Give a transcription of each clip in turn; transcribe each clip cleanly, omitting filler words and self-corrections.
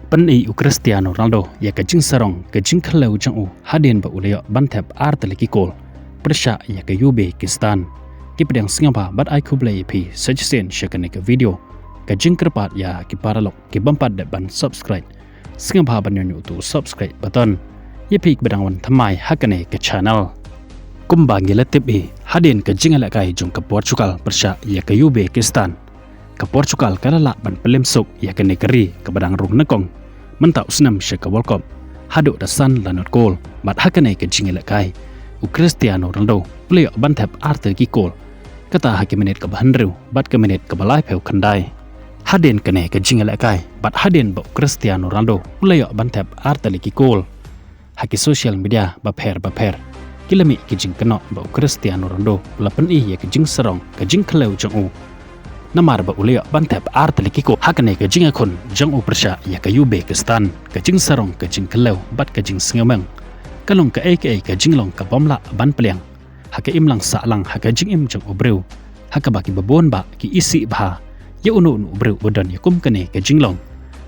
Pen'i Cristiano Ronaldo ya ka jing sarong ka jing khlau jang u hadin ba ulaya bantap arteliki kol persha ya ka Uzbekistan ki pedang singapa bat ai kublai pi suggestion shakane ka video ka jing kerpat ya ki paralok ki bampat da ban subscribe singapa ban nyu tu subscribe button ye pi bedang wan thamai hakane ka channel kumba ngila tip e hadin ka jing ala kai jong ka Portugal persha ya ka Uzbekistan ka Portugal kalala ban pelem sok ya ka negeri ka badang rung nakong mentau senam syaka World Cup haduk dasan lanot gol bat hakane ke jingela kai Cristiano Ronaldo player bantap arte ki gol kata haki menit ke bahanru bat ke menit ke balai peu kandai hadin kene ke jingela kai bat hadin ba Cristiano Ronaldo player bantap arte ki gol haki social media baper kilami ki jing kena ba Cristiano Ronaldo lapen i ya ke jing serong ke jing klau jang namar ba ulaya bantap arteliki ko hakane ka jinga kon jang u persha ya ka Uzbekistan ka jing sarong ka jing klau bat ka jing singamang kalong ka ka jinglong ka bomla ban peliang haka imlang sa lang haka jing im jang ubreu haka baki babon ba ki isi ba ya unu ubreu bodon ya kum kane ka jinglong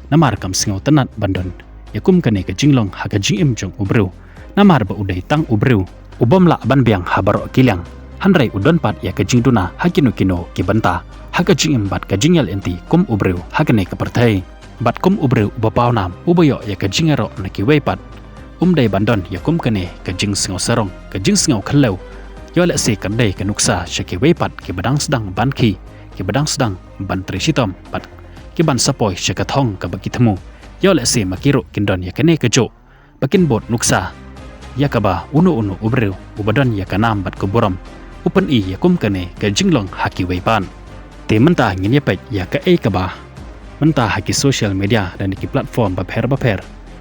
namar kam singaw tanat bandon ya kum kane ka jinglong haka jing im jang ubreu namar ba udai tang ubreu ubomla ban biang habaro kilang handrai udon pat ya ka jing duna hakino kino ki banta haka jing bat ka jingal enti kum ubreu hakane ka pertai bat kum ubreu ubapau nam ubayo ya ka jingaro na ki weipat dai bandon ya kum kane ka jing singaw sarong ka jing singaw khallau yo la se kan dai ka nuksa shaki weipat ki badang sedang ban ki badang sedang ban trisitom bat ki ban sapoi shaka thong ka baki thamu yo la se makiro kindon ya kane ka jo bakin bot nuksa ya ka ba unu ubreu ubadon ya ka nam bat ko borom upan i ya kum kane ka jinglong haki weipan te mentah ngin yapet ya ka ba mentah haki social media dan ki platform baper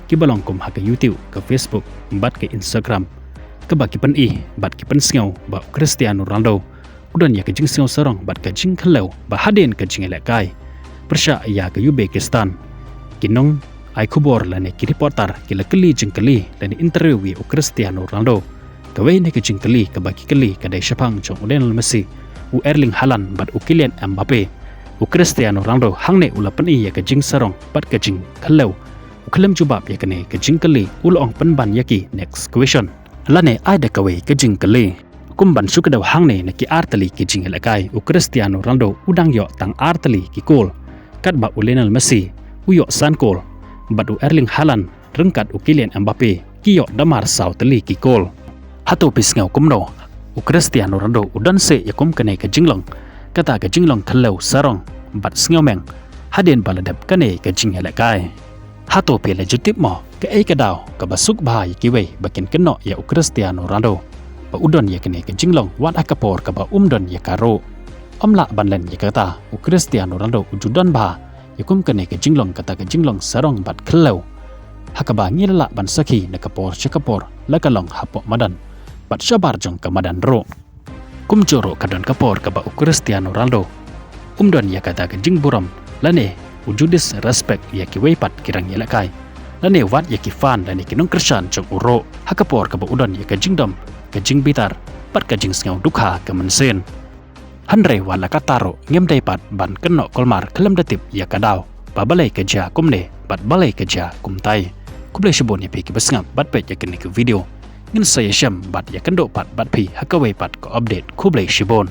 ki balong kum haki YouTube ke Facebook bat ke Instagram ke baki pen i bat ki pen sngau ba Cristiano Ronaldo udan ya ke jing sngau sarong bat ka jing khalau ba hadin ka jing elekai persha ya ke Uzbekistan kinong ai khubor lane ki reporter ki lakli jing kali lane interview wi Cristiano Ronaldo ka we ne ke jing kali ka baki kali ka dai shapang chong Lionel Messi Erling Haaland bat Kylian Mbappe Cristiano Ronaldo hangne ula pani ya ka jing sarong bat ka jing khalau khalam jubab ya kane ka jing kali ulong panban yaki next question lane ai da kawe ka jing kali kumban sukadaw hangne na ki artali ki jing elakai Cristiano Ronaldo udang yo tang artali ki gol kat ba Lionel Messi yo san gol bat Erling Haaland rengkat Kylian Mbappe ki yo damar sautali ki gol hato pisngau kumno Cristiano Ronaldo udan se yakum kane ka jinglong kata ka jinglong khalau sarong bat sngomeng hadin baladap kane ka jing helakai hato pele jutip mo ka ka daw ka basuk bahai kiwe bakin keno ya Cristiano Ronaldo ba udon ya kane ka jinglong wat akapor ka ba umdon ya karo omla banlen ya kata Cristiano Ronaldo ujudan ba yakum kane ka jinglong kata ka jinglong sarong bat khalau hakaba ngila ban saki na kapor chakapor lakalong hapo madan bat syabar jong kamadan ro kumjoro kadon kapor kaba Cristiano Ronaldo umdon ya kata ke jing buram lane ujudis respect ya ki weipat kirang yelakai lane wat ya ki fan lane kinong kersan jong uro hakapor kaba udon ya ke jingdom ke jing bitar pat ke jing sngau dukha ke mensen handre wala kataro ngem dai pat ban keno kolmar kelam datip ya kadaw babalai ke ja kumne bat balai ke ja kumtai kuble shibon ya pe ki besngap bat pe ya kene ke video ngin saya syam bat ya kendo pat bat pi hakawe pat ko update kublai shibon